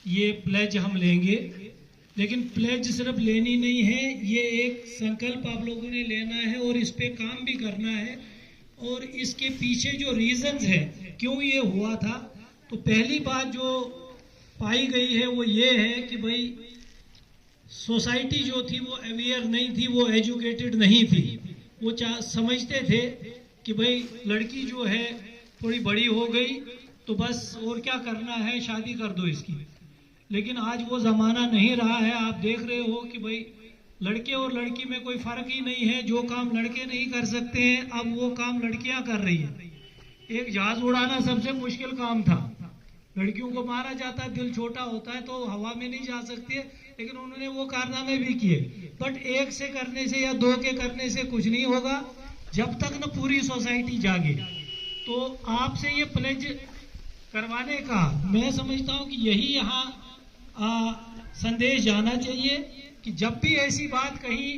ये प्लेज हम लेंगे, लेकिन प्लेज सिर्फ लेनी नहीं है, ये एक संकल्प आप लोगों ने लेना है और इस पे काम भी करना है। और इसके पीछे जो रीजंस है क्यों ये हुआ था, तो पहली बात जो पाई गई है वो ये है कि भाई सोसाइटी जो थी वो अवेयर नहीं थी, वो एजुकेटेड नहीं थी। वो समझते थे कि भाई लड़की जो है थोड़ी बड़ी हो गई तो बस और क्या करना है, शादी कर दो इसकी। लेकिन आज वो ज़माना नहीं रहा है। आप देख रहे हो कि भाई लड़के और लड़की में कोई फ़र्क ही नहीं है। जो काम लड़के नहीं कर सकते हैं अब वो काम लड़कियां कर रही है। एक जहाज उड़ाना सबसे मुश्किल काम था, लड़कियों को मारा जाता है, दिल छोटा होता है तो हवा में नहीं जा सकती है, लेकिन उन्होंने वो कारनामे भी किए। बट एक से करने से या दो के करने से कुछ नहीं होगा जब तक न पूरी सोसाइटी जागे। तो आपसे ये प्लेज करवाने का मैं समझता हूँ कि यही यहाँ संदेश जाना चाहिए कि जब भी ऐसी बात कहीं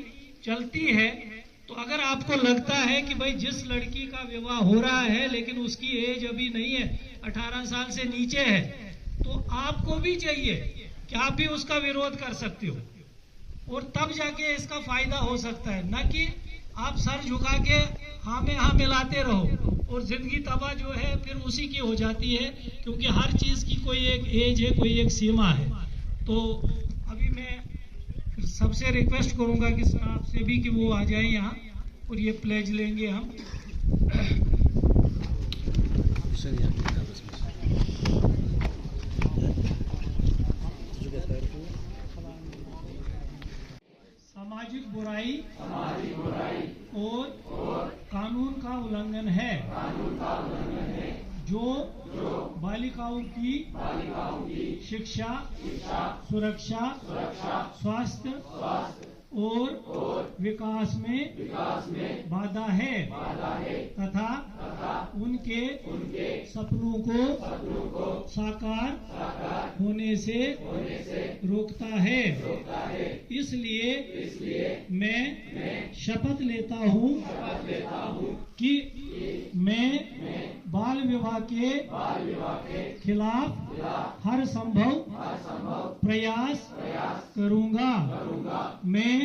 चलती है तो अगर आपको लगता है कि भाई जिस लड़की का विवाह हो रहा है लेकिन उसकी एज अभी नहीं है, 18 साल से नीचे है, तो आपको भी चाहिए कि आप भी उसका विरोध कर सकते हो और तब जाके इसका फायदा हो सकता है। न कि आप सर झुका के हाँ में हाँ मिलाते रहो और जिंदगी तबाह जो है फिर उसी की हो जाती है, क्योंकि हर चीज की कोई एक एज है, कोई एक सीमा है। तो अभी मैं सबसे रिक्वेस्ट करूंगा कि स्टाफ से भी कि वो आ जाए यहाँ और ये प्लेज लेंगे हम। सामाजिक बुराई और कानून का उल्लंघन है जो बालिकाओं की शिक्षा, सुरक्षा, स्वास्थ्य और विकास में बाधा है तथा उनके सपनों को साकार होने से रोकता है। इसलिए मैं शपथ लेता हूँ कि मैं बाल विवाह के खिलाफ हर संभव प्रयास करूंगा। मैं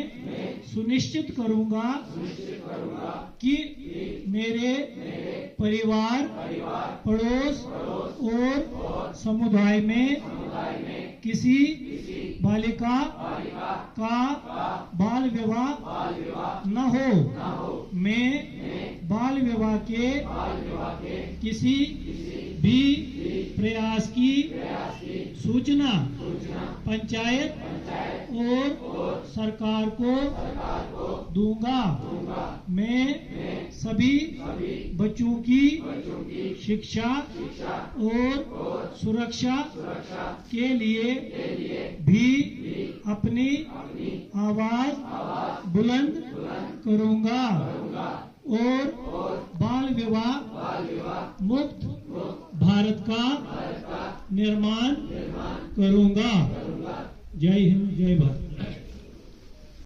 सुनिश्चित करूंगा कि मेरे परिवार, पड़ोस और समुदाय में किसी बालिका का बाल विवाह न हो। मैं बाल विवाह के किसी भी प्रयास की सूचना पंचायत और सरकार को दूंगा। मैं सभी बच्चों की शिक्षा और सुरक्षा के लिए भी अपनी आवाज बुलंद करूंगा और बाल विवाह मुक्त भारत का निर्माण करूंगा। जय हिंद।